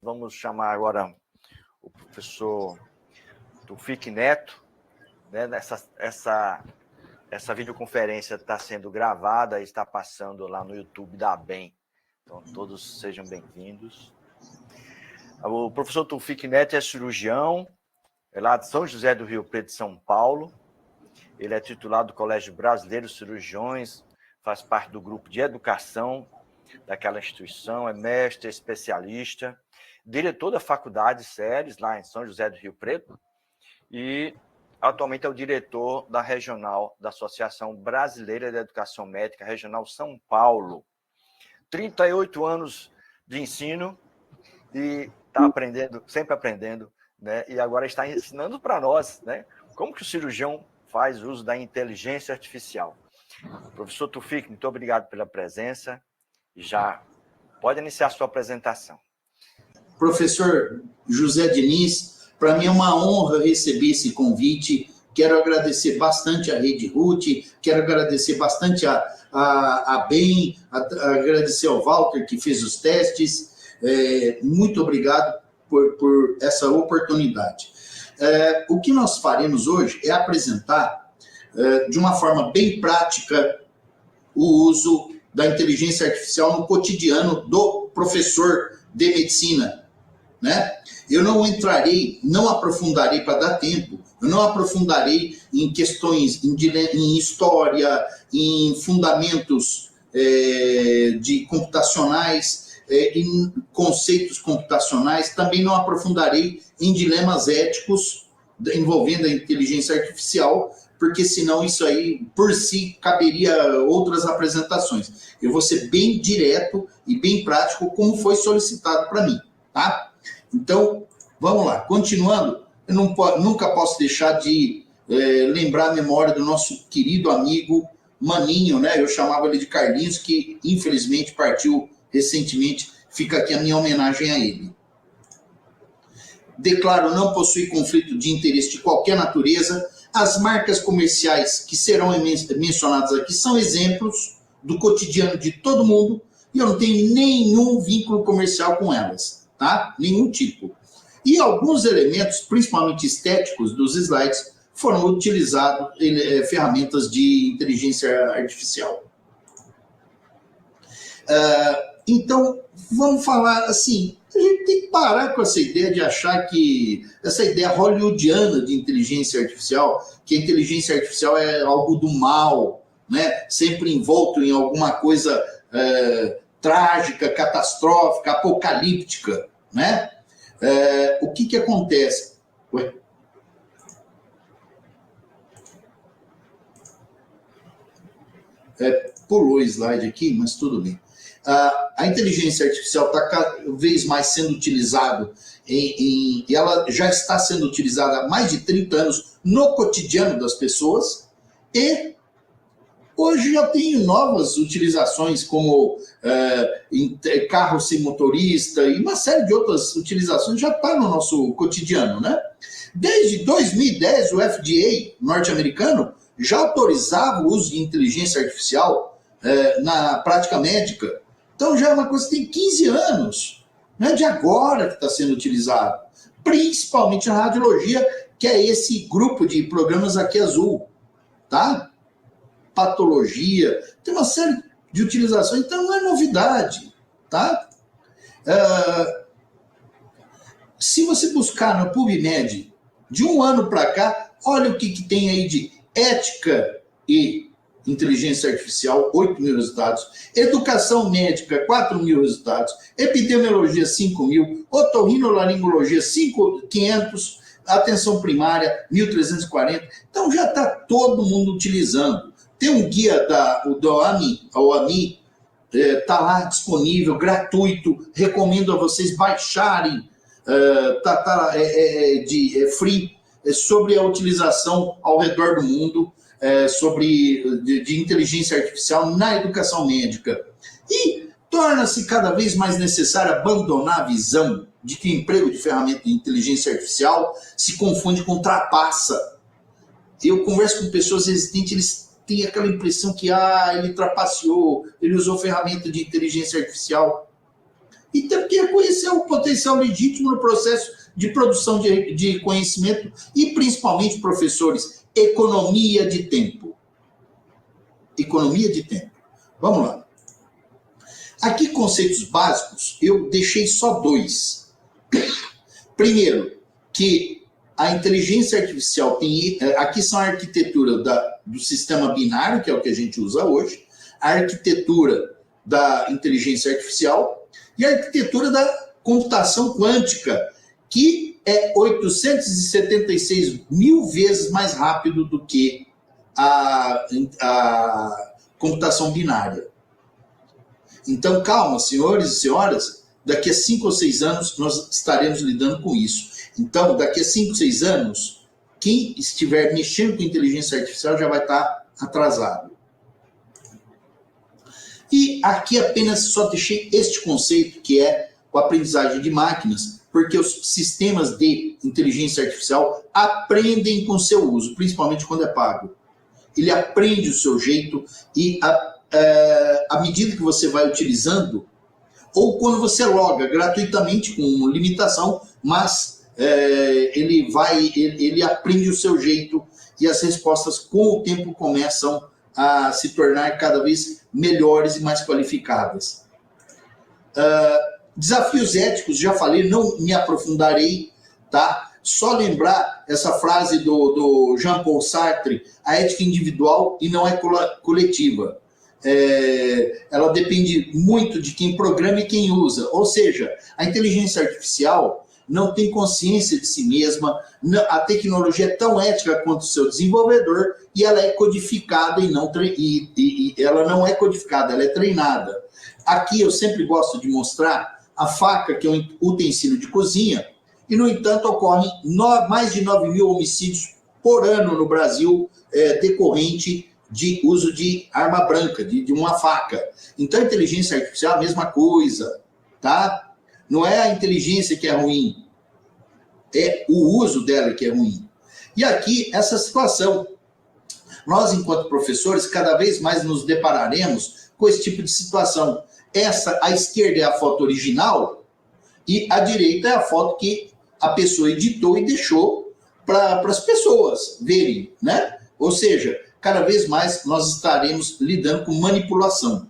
vamos chamar agora o professor Taufik Neto, né? Essa videoconferência está sendo gravada e está passando lá no YouTube da ABEM. Então, todos sejam bem-vindos. O professor Taufik Neto é cirurgião, é lá de São José do Rio Preto, São Paulo. Ele é titular do Colégio Brasileiro de Cirurgiões, faz parte do grupo de educação daquela instituição, é mestre, especialista, diretor da Faculdade Ceres, lá em São José do Rio Preto, e atualmente é o diretor da Regional da Associação Brasileira de Educação Médica, Regional São Paulo. 38 anos de ensino e está aprendendo, sempre aprendendo, né? E agora está ensinando para nós, né? Como que o cirurgião faz uso da inteligência artificial. Professor Taufik, muito obrigado pela presença. Já pode iniciar a sua apresentação. Professor José Diniz, para mim é uma honra receber esse convite. Quero agradecer bastante a Rede RUT, quero agradecer bastante a BEM, agradecer ao Walter que fez os testes. Muito obrigado por essa oportunidade. O que nós faremos hoje é apresentar, de uma forma bem prática, o uso da inteligência artificial no cotidiano do professor de medicina, né? Eu não aprofundarei para dar tempo, eu não aprofundarei em questões, em história, em fundamentos de computacionais, em conceitos computacionais, também não aprofundarei em dilemas éticos envolvendo a inteligência artificial, porque senão isso aí, por si, caberia outras apresentações. Eu vou ser bem direto e bem prático, como foi solicitado para mim, tá? Então, vamos lá. Continuando, eu nunca posso deixar de lembrar a memória do nosso querido amigo Maninho, né? Eu chamava ele de Carlinhos, que infelizmente partiu recentemente. Fica aqui a minha homenagem a ele. Declaro não possuir conflito de interesse de qualquer natureza. As marcas comerciais que serão mencionadas aqui são exemplos do cotidiano de todo mundo e eu não tenho nenhum vínculo comercial com elas, tá? Nenhum tipo. E alguns elementos, principalmente estéticos, dos slides foram utilizados em ferramentas de inteligência artificial. Então, vamos falar assim, a gente tem que parar com essa ideia de achar que, essa ideia hollywoodiana de inteligência artificial, que a inteligência artificial é algo do mal, né? Sempre envolto em alguma coisa trágica, catastrófica, apocalíptica, né? O que acontece? Ué? Pulou o slide aqui, mas tudo bem. A inteligência artificial está cada vez mais sendo utilizada e ela já está sendo utilizada há mais de 30 anos no cotidiano das pessoas e hoje já tem novas utilizações como em carro sem motorista e uma série de outras utilizações já está no nosso cotidiano, né? Desde 2010 o FDA norte-americano já autorizava o uso de inteligência artificial na prática médica. Então já é uma coisa que tem 15 anos, não é de agora que está sendo utilizado, principalmente na radiologia, que é esse grupo de programas aqui azul, tá? Patologia, tem uma série de utilizações, então não é novidade, tá? Se você buscar no PubMed, de um ano para cá, olha o que tem aí de ética e inteligência artificial, 8 mil resultados, educação médica, 4 mil resultados, epidemiologia, 5 mil, otorrinolaringologia, 500, atenção primária, 1.340. Então já está todo mundo utilizando. Tem um guia do AMI, está lá disponível, gratuito, recomendo a vocês baixarem, free, sobre a utilização ao redor do mundo, de inteligência artificial na educação médica. E torna-se cada vez mais necessário abandonar a visão de que o emprego de ferramenta de inteligência artificial se confunde com trapaça. Eu converso com pessoas resistentes, eles têm aquela impressão que ele trapaceou, ele usou ferramenta de inteligência artificial. E temos que reconhecer o potencial legítimo no processo de produção de conhecimento e, principalmente, professores, economia de tempo. Economia de tempo. Vamos lá. Aqui, conceitos básicos, eu deixei só 2. Primeiro, que a inteligência artificial tem... Aqui são a arquitetura do sistema binário, que é o que a gente usa hoje, a arquitetura da inteligência artificial e a arquitetura da computação quântica, que é 876 mil vezes mais rápido do que a computação binária. Então, calma, senhores e senhoras, daqui a 5 ou 6 anos nós estaremos lidando com isso. Então, daqui a 5, 6 anos, quem estiver mexendo com inteligência artificial já vai estar atrasado. E aqui apenas só deixei este conceito, que é a aprendizagem de máquinas, porque os sistemas de inteligência artificial aprendem com seu uso, principalmente quando é pago. Ele aprende o seu jeito e, à medida que você vai utilizando, ou quando você loga gratuitamente com limitação, mas ele aprende o seu jeito e as respostas com o tempo começam a se tornar cada vez melhores e mais qualificadas. Desafios éticos, já falei, não me aprofundarei, tá? Só lembrar essa frase do Jean-Paul Sartre, a ética individual e não é coletiva. Ela depende muito de quem programa e quem usa. Ou seja, a inteligência artificial não tem consciência de si mesma, a tecnologia é tão ética quanto o seu desenvolvedor e ela é codificada e ela não é codificada, ela é treinada. Aqui eu sempre gosto de mostrar a faca, que é um utensílio de cozinha, e, no entanto, ocorrem mais de 9 mil homicídios por ano no Brasil, decorrente de uso de arma branca, de uma faca. Então, a inteligência artificial é a mesma coisa, tá? Não é a inteligência que é ruim, é o uso dela que é ruim. E aqui, essa situação. Nós, enquanto professores, cada vez mais nos depararemos com esse tipo de situação. À esquerda é a foto original e à direita é a foto que a pessoa editou e deixou para as pessoas verem, né? Ou seja, cada vez mais nós estaremos lidando com manipulação.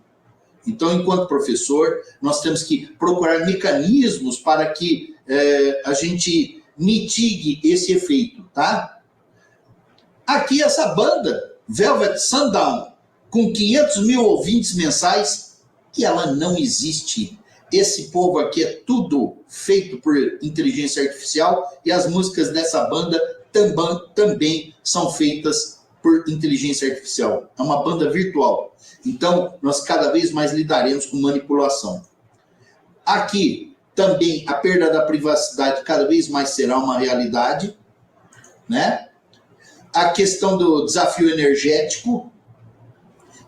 Então, enquanto professor, nós temos que procurar mecanismos para que a gente mitigue esse efeito, tá? Aqui essa banda, Velvet Sundown, com 500 mil ouvintes mensais, e ela não existe. Esse povo aqui é tudo feito por inteligência artificial e as músicas dessa banda também são feitas por inteligência artificial. É uma banda virtual. Então, nós cada vez mais lidaremos com manipulação. Aqui, também, a perda da privacidade cada vez mais será uma realidade, né? A questão do desafio energético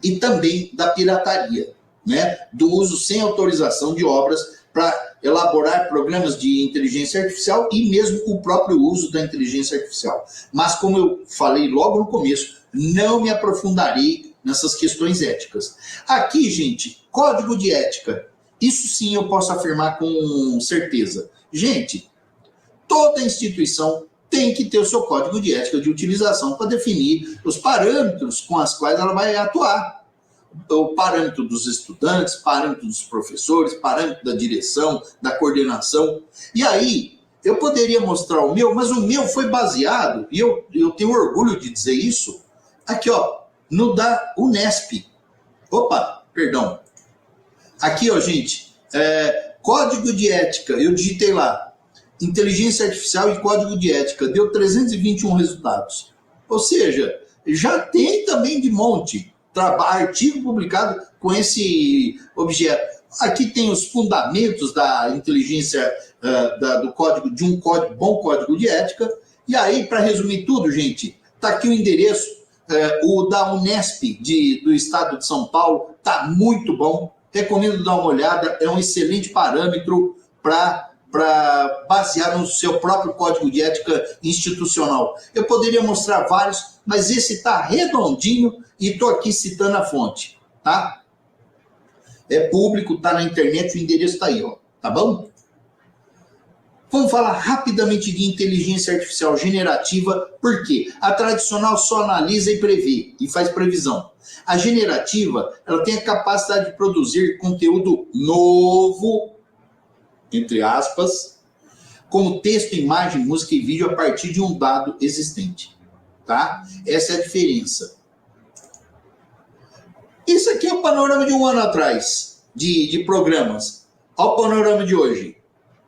e também da pirataria, né? Do uso sem autorização de obras para elaborar programas de inteligência artificial e mesmo o próprio uso da inteligência artificial. Mas, como eu falei logo no começo, não me aprofundarei nessas questões éticas. Aqui, gente, código de ética. Isso sim eu posso afirmar com certeza. Gente, toda instituição tem que ter o seu código de ética de utilização para definir os parâmetros com os quais ela vai atuar. O parâmetro dos estudantes, parâmetro dos professores, parâmetro da direção, da coordenação. E aí, eu poderia mostrar o meu, mas o meu foi baseado, e eu tenho orgulho de dizer isso, aqui, ó, no da Unesp. Opa, perdão. Aqui, ó, gente, código de ética, eu digitei lá, inteligência artificial e código de ética, deu 321 resultados. Ou seja, já tem também de monte artigo publicado com esse objeto. Aqui tem os fundamentos da inteligência, do código, de um bom código de ética. E aí, para resumir tudo, gente, está aqui o endereço, o da Unesp do estado de São Paulo, está muito bom. Recomendo dar uma olhada, é um excelente parâmetro para basear no seu próprio código de ética institucional. Eu poderia mostrar vários, mas esse está redondinho e estou aqui citando a fonte, tá? É público, está na internet, o endereço está aí, ó. tá bom? Vamos falar rapidamente de inteligência artificial generativa, porque a tradicional só analisa e prevê, e faz previsão. A generativa, ela tem a capacidade de produzir conteúdo novo, entre aspas, como texto, imagem, música e vídeo a partir de um dado existente, tá? Essa é a diferença. Isso aqui é o panorama de um ano atrás, de programas. Olha o panorama de hoje,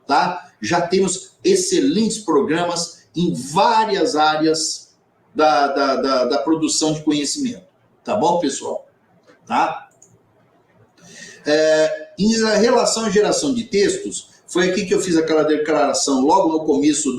tá? Já temos excelentes programas em várias áreas da produção de conhecimento. Tá bom, pessoal? Tá? Em relação à geração de textos, foi aqui que eu fiz aquela declaração logo no começo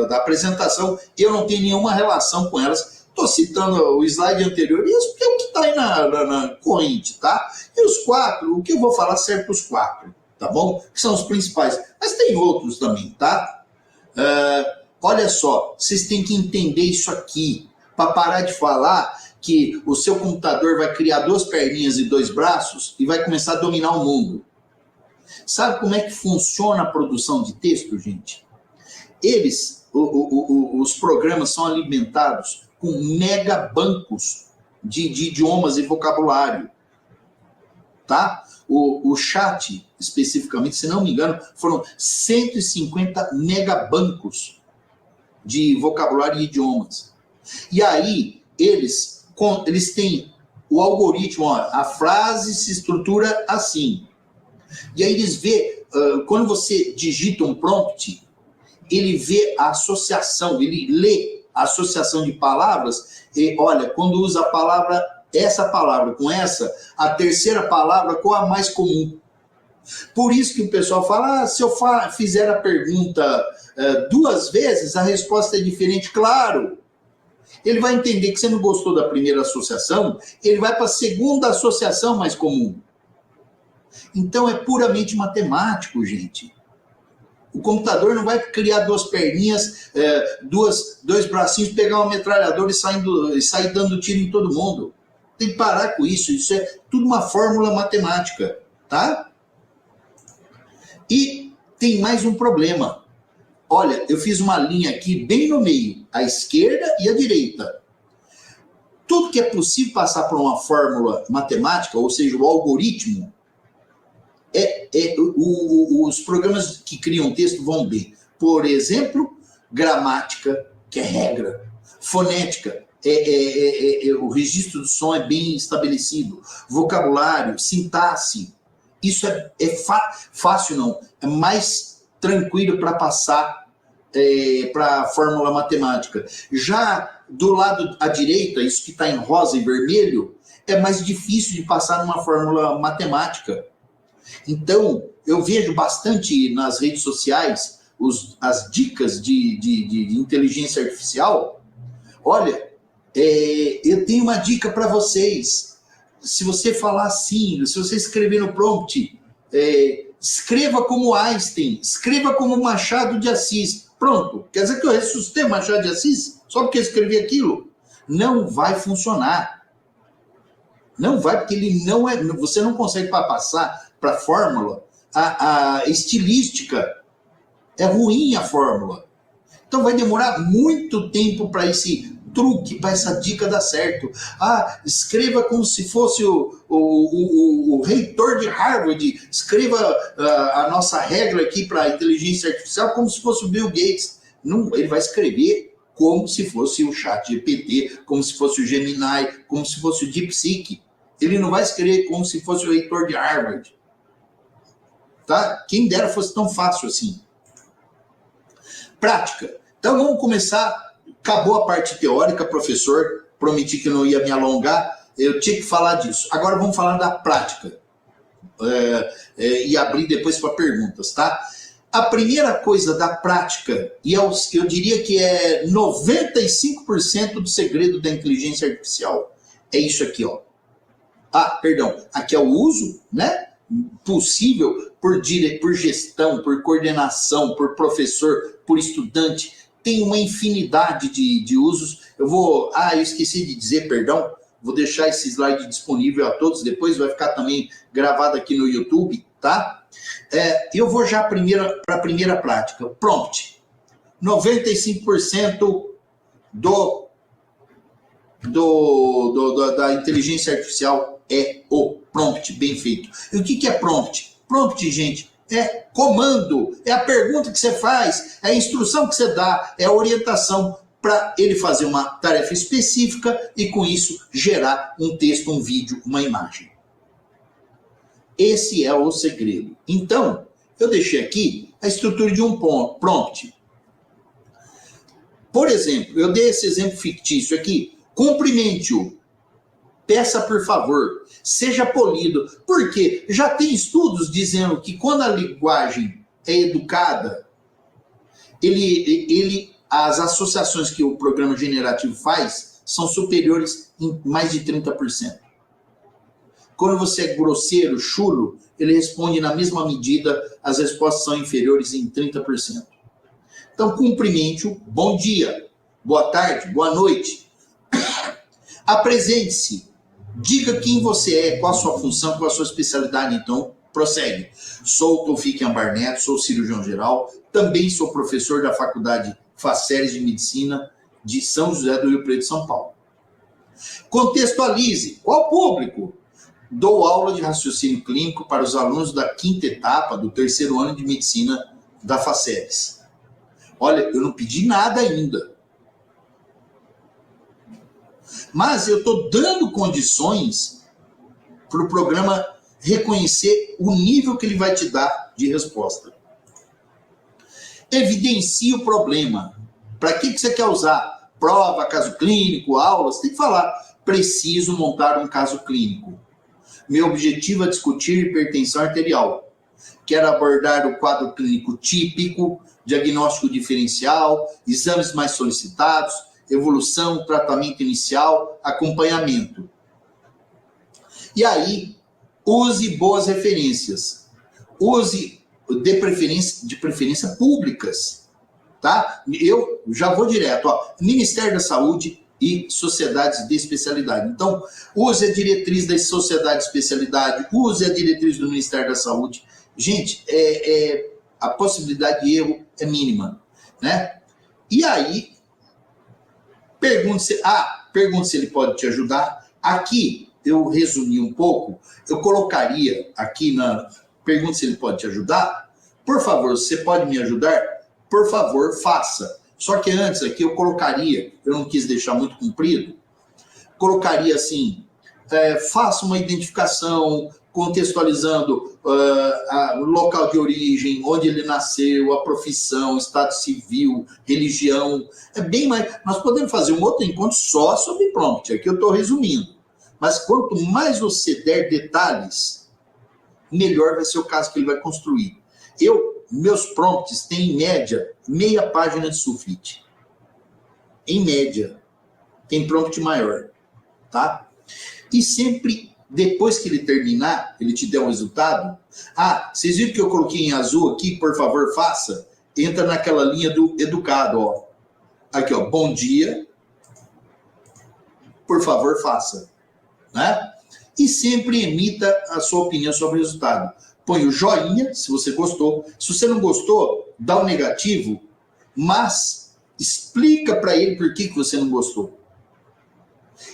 da apresentação. Eu não tenho nenhuma relação com elas. Estou citando o slide anterior. Isso é o que está aí na corrente, tá? E os 4, o que eu vou falar serve para os 4. Tá bom? Que são os principais. Mas tem outros também, tá? Olha só, vocês têm que entender isso aqui, para parar de falar que o seu computador vai criar 2 perninhas e 2 braços e vai começar a dominar o mundo. Sabe como é que funciona a produção de texto, gente? Os programas são alimentados com megabancos de idiomas e vocabulário, tá? O chat, especificamente, se não me engano, foram 150 megabancos de vocabulário e idiomas. E aí, eles têm o algoritmo, ó, a frase se estrutura assim. E aí eles vê, quando você digita um prompt, ele vê a associação, ele lê a associação de palavras, e olha, quando usa a palavra, essa palavra com essa, a terceira palavra com a mais comum. Por isso que o pessoal fala, se eu fizer a pergunta 2 vezes, a resposta é diferente. Claro, ele vai entender que você não gostou da primeira associação, ele vai para a segunda associação mais comum. Então é puramente matemático, gente. O computador não vai criar 2 perninhas, 2 bracinhos, pegar uma metralhadora e sair dando tiro em todo mundo. Tem que parar com isso. Isso é tudo uma fórmula matemática, tá? E tem mais um problema. Olha, eu fiz uma linha aqui bem no meio, a esquerda e a direita. Tudo que é possível passar por uma fórmula matemática, ou seja, o algoritmo, os programas que criam texto vão ver. Por exemplo, gramática, que é regra. Fonética, o registro do som é bem estabelecido. Vocabulário, sintaxe. Isso fácil, não. É mais tranquilo para passar para a fórmula matemática. Já do lado à direita, isso que está em rosa e vermelho, é mais difícil de passar numa fórmula matemática. Então, eu vejo bastante nas redes sociais as dicas de inteligência artificial. Olha, eu tenho uma dica para vocês. Se você falar assim, se você escrever no prompt, escreva como Einstein, escreva como Machado de Assis. Pronto. Quer dizer que eu ressuscitei Machado de Assis só porque eu escrevi aquilo? Não vai funcionar. Não vai, porque ele não é. Você não consegue passar para a fórmula. A estilística é ruim, a fórmula. Então vai demorar muito tempo para esse truque, para essa dica dar certo. Escreva como se fosse o reitor de Harvard, escreva a nossa regra aqui para a inteligência artificial como se fosse o Bill Gates. Não, ele vai escrever como se fosse o ChatGPT, como se fosse o Gemini, como se fosse o DeepSeek. Ele não vai escrever como se fosse o reitor de Harvard. Tá? Quem dera fosse tão fácil assim. Prática. Então vamos começar. Acabou a parte teórica, professor. Prometi que não ia me alongar. Eu tinha que falar disso. Agora vamos falar da prática. E abrir depois para perguntas, tá? A primeira coisa da prática, e eu diria que é 95% do segredo da inteligência artificial, é isso aqui, ó. Perdão. Aqui é o uso, né? Possível por gestão, por coordenação, por professor, por estudante. Tem uma infinidade de usos. Eu esqueci de dizer, perdão. Vou deixar esse slide disponível a todos. Depois vai ficar também gravado aqui no YouTube. tá? Eu vou já para a primeira prática. Prompt. 95% da inteligência artificial é o prompt bem feito. E o que é prompt? Prompt, gente, é comando, é a pergunta que você faz, é a instrução que você dá, é a orientação para ele fazer uma tarefa específica e, com isso, gerar um texto, um vídeo, uma imagem. Esse é o segredo. Então, eu deixei aqui a estrutura de um prompt. Por exemplo, eu dei esse exemplo fictício aqui. Cumprimente-o. Peça por favor. Seja polido. Por quê? Já tem estudos dizendo que quando a linguagem é educada, as associações que o programa generativo faz são superiores em mais de 30%. Quando você é grosseiro, chulo, ele responde na mesma medida, as respostas são inferiores em 30%. Então, cumprimente-o, bom dia, boa tarde, boa noite. Apresente-se, diga quem você é, qual a sua função, qual a sua especialidade. Então, prossegue. Sou o Toufique Barneto, sou cirurgião geral, também sou professor da Faculdade Facseres de Medicina de São José do Rio Preto, São Paulo. Contextualize, qual público? Dou aula de raciocínio clínico para os alunos da 5ª etapa do 3º ano de medicina da Facseres. Olha, eu não pedi nada ainda. Mas eu estou dando condições para o programa reconhecer o nível que ele vai te dar de resposta. Evidencie o problema. Para que você quer usar? Prova, caso clínico, aula? Você tem que falar. Preciso montar um caso clínico. Meu objetivo é discutir hipertensão arterial. Quero abordar o quadro clínico típico, diagnóstico diferencial, exames mais solicitados, evolução, tratamento inicial, acompanhamento. E aí, use boas referências. Use de preferência públicas. Tá? Eu já vou direto. Ministério da Saúde e sociedades de especialidade. Então, use a diretriz da sociedade de especialidade, use a diretriz do Ministério da Saúde. Gente, a possibilidade de erro é mínima, né? E aí, pergunte se ele pode te ajudar. Aqui, eu resumi um pouco, eu colocaria aqui pergunte se ele pode te ajudar. Por favor, você pode me ajudar? Por favor, faça. Só que antes aqui eu colocaria, eu não quis deixar muito comprido, colocaria assim, faça uma identificação contextualizando o local de origem, onde ele nasceu, a profissão, estado civil, religião. É bem mais. Nós podemos fazer um outro encontro só sobre prompt, aqui eu estou resumindo. Mas quanto mais você der detalhes, melhor vai ser o caso que ele vai construir. Meus prompts têm, em média, meia página de sulfite. Em média. Tem prompt maior. Tá? E sempre, depois que ele terminar, ele te der um resultado. Vocês viram que eu coloquei em azul aqui? Por favor, faça. Entra naquela linha do educado. Ó. Aqui, ó. Bom dia. Por favor, faça. Né? E sempre emita a sua opinião sobre o resultado. Põe o joinha, se você gostou. Se você não gostou, dá o negativo, mas explica para ele por que você não gostou.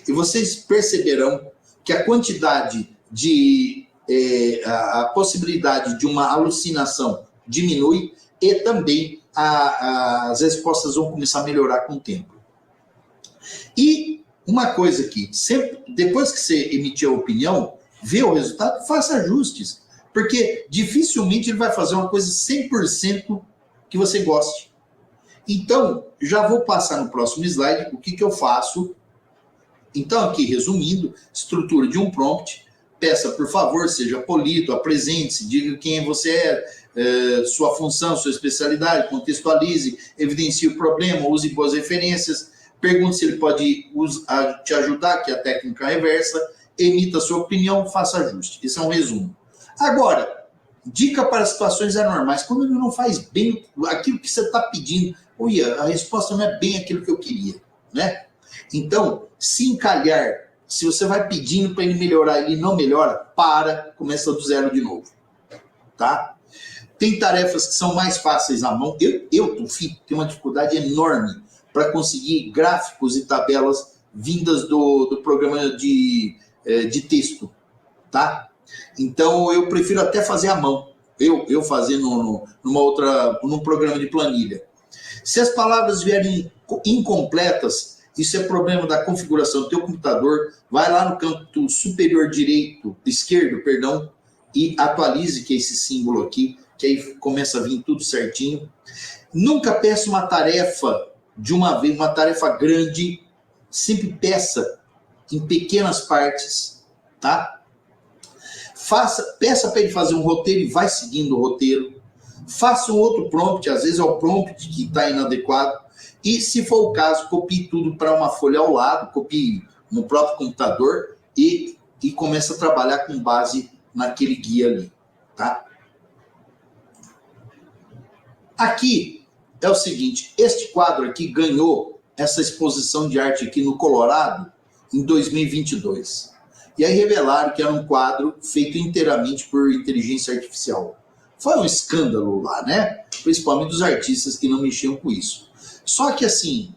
E vocês perceberão que a quantidade a possibilidade de uma alucinação diminui e também as respostas vão começar a melhorar com o tempo. E uma coisa aqui, sempre, depois que você emitir a opinião, vê o resultado, faça ajustes. Porque dificilmente ele vai fazer uma coisa 100% que você goste. Então, já vou passar no próximo slide o que eu faço. Então, aqui, resumindo, estrutura de um prompt. Peça, por favor, seja polido, apresente-se, diga quem você é, sua função, sua especialidade, contextualize, evidencie o problema, use boas referências, pergunte se ele pode te ajudar, que é a técnica reversa, emita sua opinião, faça ajuste. Esse é um resumo. Agora, dica para situações anormais. Quando ele não faz bem aquilo que você está pedindo, a resposta não é bem aquilo que eu queria, né? Então, se encalhar, se você vai pedindo para ele melhorar e ele não melhora, começa do zero de novo. tá? Tem tarefas que são mais fáceis à mão. Tufi, tenho uma dificuldade enorme para conseguir gráficos e tabelas vindas do programa de texto, tá? Então, eu prefiro até fazer à mão. Eu fazer num programa de planilha. Se as palavras vierem incompletas, isso é problema da configuração do teu computador. Vai lá no canto superior esquerdo, e atualize, que é esse símbolo aqui, que aí começa a vir tudo certinho. Nunca peça uma tarefa de uma vez, uma tarefa grande. Sempre peça em pequenas partes, tá? Peça para ele fazer um roteiro e vai seguindo o roteiro. Faça um outro prompt, às vezes é o prompt que está inadequado. E, se for o caso, copie tudo para uma folha ao lado, copie no próprio computador e comece a trabalhar com base naquele guia ali, tá? Aqui é o seguinte, este quadro aqui ganhou essa exposição de arte aqui no Colorado em 2022. E aí revelaram que era um quadro feito inteiramente por inteligência artificial. Foi um escândalo lá, né? Principalmente dos artistas que não mexiam com isso. Só que, assim,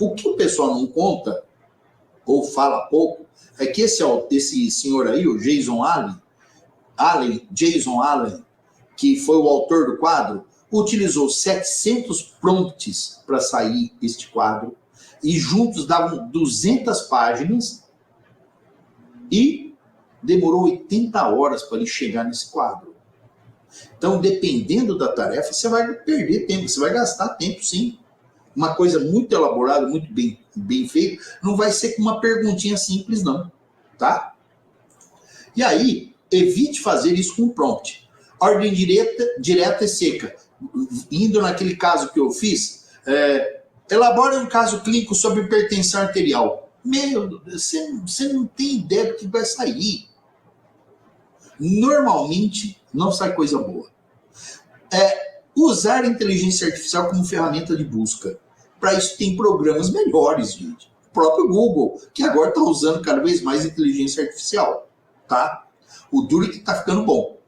o que o pessoal não conta, ou fala pouco, é que esse senhor aí, o Jason Allen, que foi o autor do quadro, utilizou 700 prompts para sair este quadro, e juntos davam 200 páginas, e demorou 80 horas para ele chegar nesse quadro. Então, dependendo da tarefa, você vai perder tempo, você vai gastar tempo, sim. Uma coisa muito elaborada, muito bem feita, não vai ser com uma perguntinha simples, não, tá? E aí, evite fazer isso com prompt. Ordem direta e seca. Indo naquele caso que eu fiz, elabore um caso clínico sobre hipertensão arterial. Você não tem ideia do que vai sair. Normalmente, não sai coisa boa. Usar a inteligência artificial como ferramenta de busca. Para isso tem programas melhores, gente. O próprio Google, que agora está usando cada vez mais inteligência artificial, tá? O duro é que está ficando bom.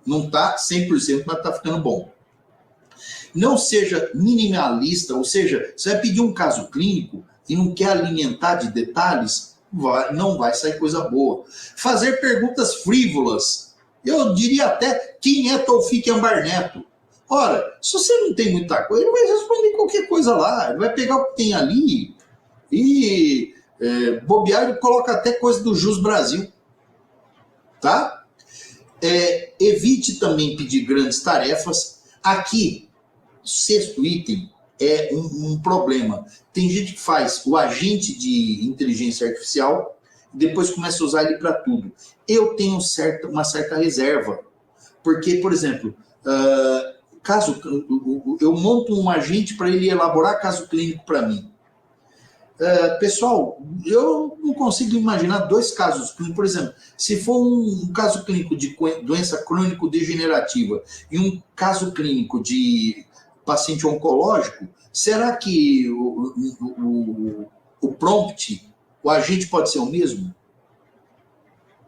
Não está 100%, mas está ficando bom. Não seja minimalista, ou seja, você vai pedir um caso clínico e não quer alimentar de detalhes, não vai sair coisa boa. Fazer perguntas frívolas. Eu diria até, quem é Taoufik Ambar Neto? Ora, se você não tem muita coisa, ele vai responder qualquer coisa lá. Ele vai pegar o que tem ali e bobear, ele coloca até coisa do Jus Brasil. Tá? Evite também pedir grandes tarefas. Aqui, sexto item, é um problema. Tem gente que faz o agente de inteligência artificial e depois começa a usar ele para tudo. Eu tenho uma certa reserva. Porque, por exemplo, eu monto um agente para ele elaborar caso clínico para mim. Pessoal, eu não consigo imaginar 2 casos clínicos. Por exemplo, se for um caso clínico de doença crônico-degenerativa e um caso clínico de paciente oncológico, será que o prompt, o agente pode ser o mesmo?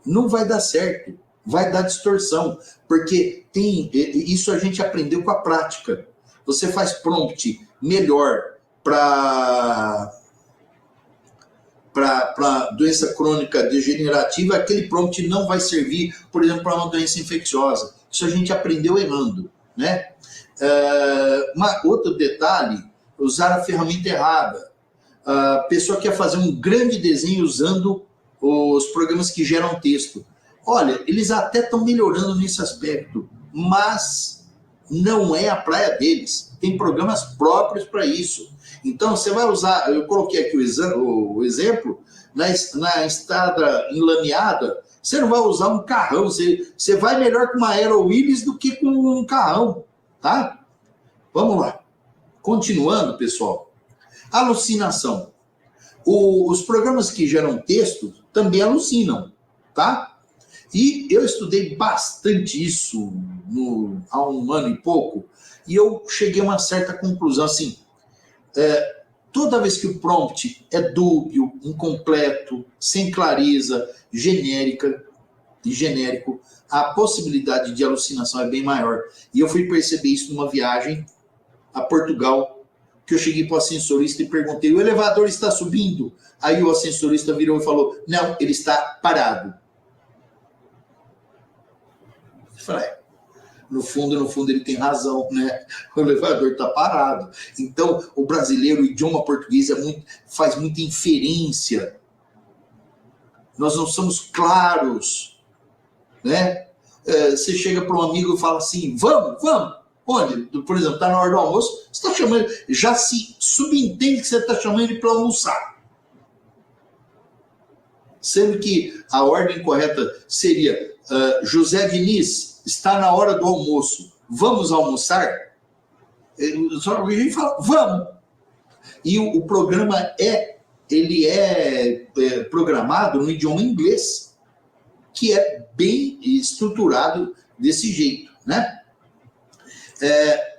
Não vai dar certo, vai dar distorção, porque isso a gente aprendeu com a prática. Você faz prompt melhor para doença crônica degenerativa, aquele prompt não vai servir, por exemplo, para uma doença infecciosa. Isso a gente aprendeu errando, né? Outro detalhe, usar a ferramenta errada. A pessoa quer fazer um grande desenho usando os programas que geram texto. Olha, eles até estão melhorando nesse aspecto, mas não é a praia deles. Tem programas próprios para isso. Então, você vai usar, eu coloquei aqui o exemplo, na estrada enlameada, você não vai usar um carrão, você vai melhor com uma Aero Willis do que com um carrão, tá? Vamos lá. Continuando, pessoal. Alucinação. Os programas que geram texto também alucinam, tá? E eu estudei bastante isso há um ano e pouco, e eu cheguei a uma certa conclusão, assim, toda vez que o prompt é dúbio, incompleto, sem clareza, genérica, e genérico, a possibilidade de alucinação é bem maior. E eu fui perceber isso numa viagem a Portugal, que eu cheguei para o ascensorista e perguntei, o elevador está subindo? Aí o ascensorista virou e falou, não, ele está parado. Eu falei, no fundo ele tem razão, né? O elevador está parado. Então, o brasileiro, o idioma português faz muita inferência. Nós não somos claros, né? Você chega para um amigo e fala assim, vamos. Onde? Por exemplo, está na hora do almoço, você está chamando, já se subentende que você está chamando ele para almoçar. Sendo que a ordem correta seria, José Diniz, está na hora do almoço, vamos almoçar? Só a gente fala, vamos. E o programa ele é programado no idioma inglês, que é bem estruturado desse jeito, né?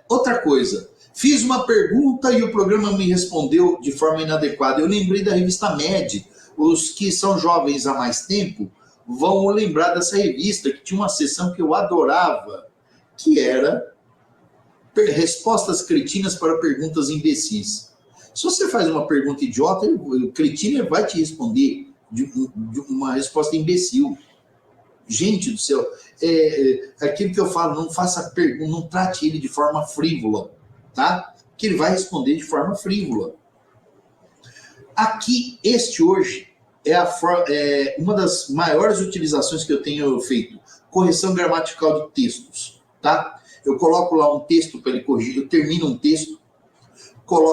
Outra coisa, fiz uma pergunta e o programa me respondeu de forma inadequada. Eu lembrei da revista Med. Os que são jovens há mais tempo vão lembrar dessa revista, que tinha uma seção que eu adorava, que era respostas cretinas para perguntas imbecis. Se você faz uma pergunta idiota, o cretino vai te responder de uma resposta imbecil. Gente do céu, aquilo que eu falo, não faça pergunta, não trate ele de forma frívola, tá? Que ele vai responder de forma frívola. Aqui, hoje, é uma das maiores utilizações que eu tenho feito. Correção gramatical de textos, tá? Eu coloco lá um texto para ele corrigir, eu termino um texto,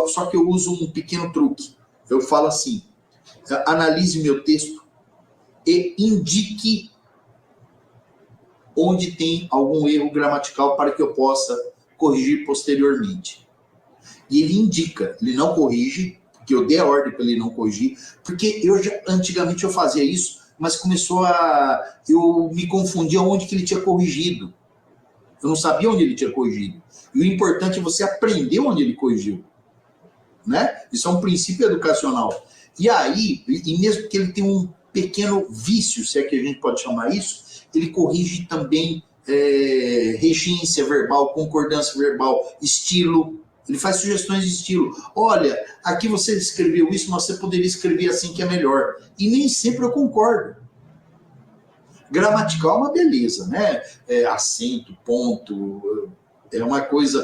só que eu uso um pequeno truque. Eu falo assim, analise meu texto e indique onde tem algum erro gramatical para que eu possa corrigir posteriormente. E ele indica, ele não corrige, porque eu dei a ordem para ele não corrigir, porque antigamente eu fazia isso, mas eu me confundia onde que ele tinha corrigido. Eu não sabia onde ele tinha corrigido. E o importante é você aprender onde ele corrigiu, né? Isso é um princípio educacional. E aí, e mesmo que ele tenha um pequeno vício, se é que a gente pode chamar isso, ele corrige também regência verbal, concordância verbal, estilo. Ele faz sugestões de estilo. Olha, aqui você escreveu isso, mas você poderia escrever assim que é melhor. E nem sempre eu concordo. Gramatical é uma beleza, né? Acento, ponto, é uma coisa...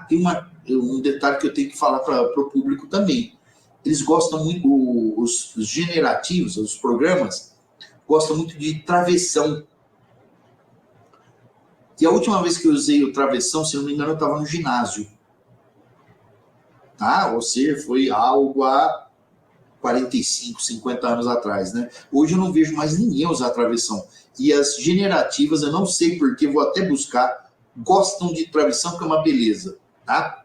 tem um detalhe que eu tenho que falar para o público também. Eles gostam muito, os generativos, os programas, gostam muito de travessão. E a última vez que eu usei o travessão, se não me engano, eu estava no ginásio. Tá? Ou seja, foi algo há 45, 50 anos atrás, né? Hoje eu não vejo mais ninguém usar travessão. E as generativas, eu não sei porquê, vou até buscar, gostam de travessão, que é uma beleza, tá?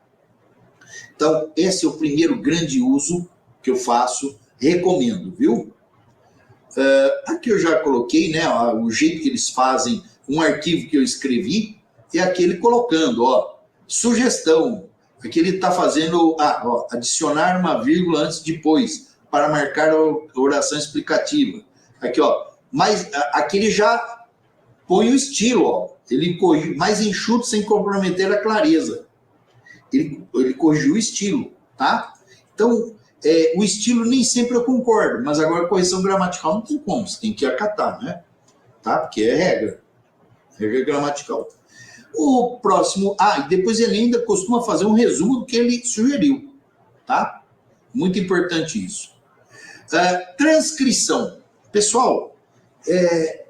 Então, esse é o primeiro grande uso que eu faço, recomendo, viu? Aqui eu já coloquei, né, o jeito que eles fazem um arquivo que eu escrevi, é aquele colocando, sugestão. Aqui ele está fazendo, adicionar uma vírgula antes e depois, para marcar a oração explicativa. Aqui, mas aqui ele já põe o estilo, ele corrige mais enxuto sem comprometer a clareza. Ele corrigiu o estilo, tá? Então, o estilo nem sempre eu concordo, mas agora a correção gramatical não tem como, você tem que acatar, né? Tá? Porque é regra gramatical. O próximo, e depois ele ainda costuma fazer um resumo do que ele sugeriu, tá? Muito importante isso. Transcrição. Pessoal,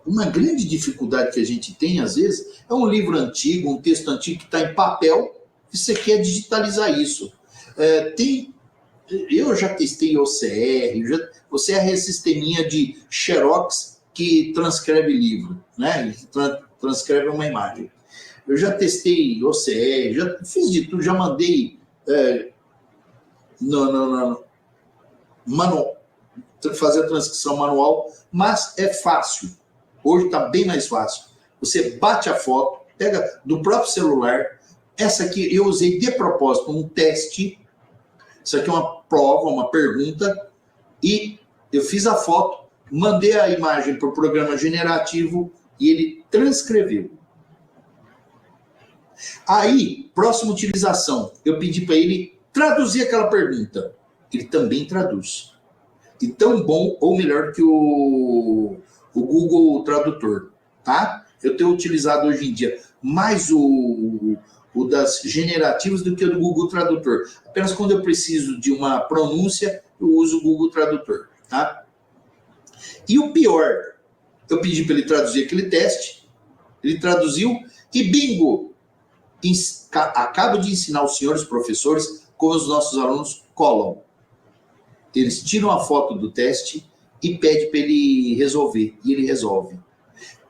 uma grande dificuldade que a gente tem, às vezes, é um livro antigo, um texto antigo que está em papel, e você quer digitalizar isso. Eu já testei OCR, OCR é sisteminha de Xerox que transcreve livro, né? Transcreve uma imagem. Eu já testei OCR, já fiz de tudo, já mandei manual, fazer a transcrição manual, mas é fácil. Hoje está bem mais fácil. Você bate a foto, pega do próprio celular. Essa aqui eu usei de propósito, um teste. Isso aqui é uma prova, uma pergunta. E eu fiz a foto, mandei a imagem para o programa generativo e ele transcreveu. Aí, próxima utilização, eu pedi para ele traduzir aquela pergunta. Ele também traduz. E tão bom ou melhor que o Google Tradutor, tá? Eu tenho utilizado hoje em dia mais o das generativas do que o do Google Tradutor. Apenas quando eu preciso de uma pronúncia, eu uso o Google Tradutor, tá? E o pior, eu pedi para ele traduzir aquele teste, ele traduziu e bingo! Acabo de ensinar os senhores professores como os nossos alunos colam. Eles tiram a foto do teste e pedem para ele resolver, e ele resolve.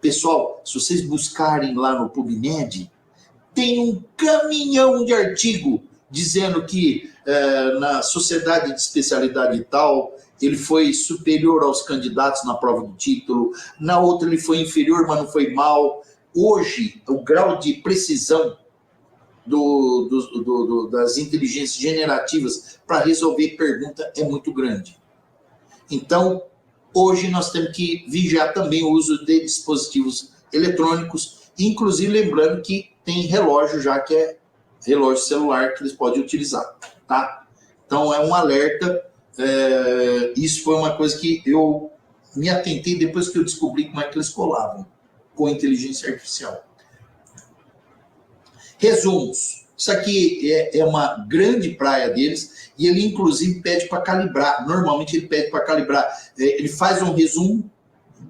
Pessoal, se vocês buscarem lá no PubMed, tem um caminhão de artigo dizendo que na sociedade de especialidade tal, ele foi superior aos candidatos na prova do título, na outra ele foi inferior, mas não foi mal. Hoje, o grau de precisão das inteligências generativas para resolver pergunta é muito grande. Então, hoje nós temos que vigiar também o uso de dispositivos eletrônicos, inclusive lembrando que tem relógio já, que é relógio celular que eles podem utilizar, tá? Então, é um alerta. Isso foi uma coisa que eu me atentei depois que eu descobri como é que eles colavam com inteligência artificial. Resumos. Isso aqui é uma grande praia deles e ele, inclusive, pede para calibrar. Normalmente, ele pede para calibrar. Ele faz um resumo.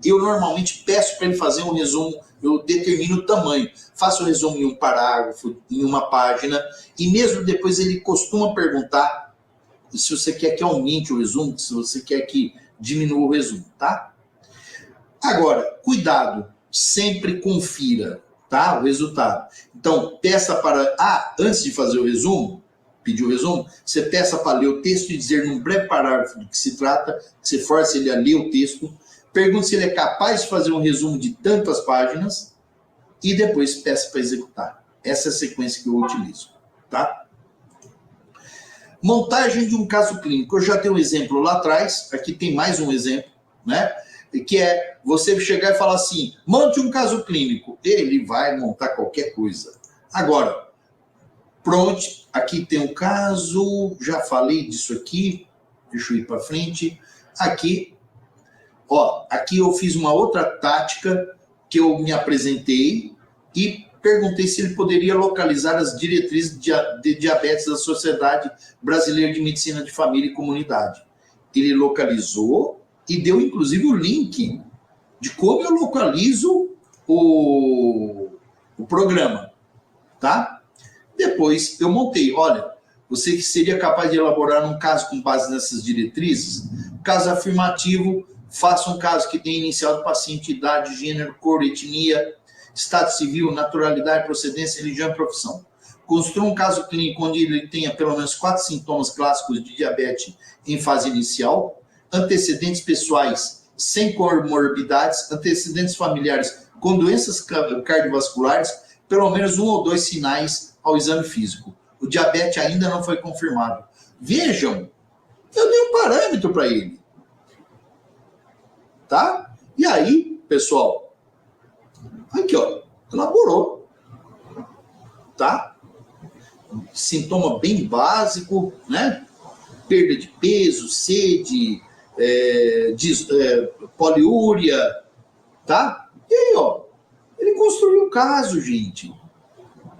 Eu, normalmente, peço para ele fazer um resumo. Eu determino o tamanho. Faço o resumo em um parágrafo, em uma página. E mesmo depois, ele costuma perguntar se você quer que aumente o resumo, se você quer que diminua o resumo, tá? Agora, cuidado. Sempre confira, tá? O resultado. Então, peça para... antes de fazer o resumo, pedir o resumo, você peça para ler o texto e dizer num breve parágrafo do que se trata, que você force ele a ler o texto, pergunte se ele é capaz de fazer um resumo de tantas páginas e depois peça para executar. Essa é a sequência que eu utilizo, tá? Montagem de um caso clínico. Eu já tenho um exemplo lá atrás, aqui tem mais um exemplo, né? Que é você chegar e falar assim, monte um caso clínico. Ele vai montar qualquer coisa. Agora, pronto, aqui tem um caso, já falei disso aqui, deixa eu ir para frente. Aqui eu fiz uma outra tática que eu me apresentei e perguntei se ele poderia localizar as diretrizes de diabetes da Sociedade Brasileira de Medicina de Família e Comunidade. Ele localizou e deu, inclusive, o link de como eu localizo o programa, tá? Depois eu montei, olha, você que seria capaz de elaborar um caso com base nessas diretrizes, caso afirmativo, faça um caso que tenha inicial do paciente, idade, gênero, cor, etnia, estado civil, naturalidade, procedência, religião e profissão. Construa um caso clínico onde ele tenha pelo menos 4 sintomas clássicos de diabetes em fase inicial, antecedentes pessoais sem comorbidades, antecedentes familiares com doenças cardiovasculares, pelo menos 1 ou 2 sinais ao exame físico. O diabetes ainda não foi confirmado. Vejam, eu dei um parâmetro para ele. Tá? E aí, pessoal, aqui, ó, elaborou. Tá? Sintoma bem básico, né? Perda de peso, sede, poliúria, tá? E aí, ó, ele construiu o caso, gente,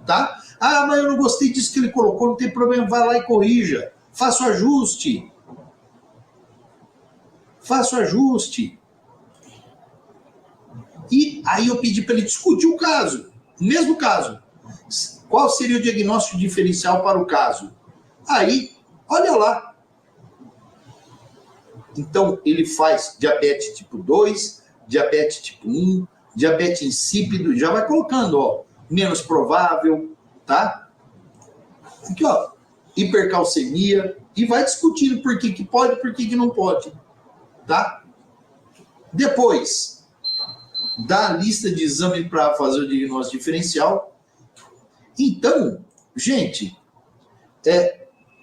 tá? Mas eu não gostei disso que ele colocou, não tem problema, vai lá e corrija, faça o ajuste. Faça o ajuste. E aí eu pedi para ele discutir o caso, o mesmo caso. Qual seria o diagnóstico diferencial para o caso? Aí, olha lá. Então, ele faz diabetes tipo 2, diabetes tipo 1, diabetes insípido, já vai colocando, ó, menos provável, tá? Aqui, ó, hipercalcemia, e vai discutindo por que pode e por que não pode, tá? Depois, dá a lista de exame para fazer o diagnóstico diferencial. Então, gente,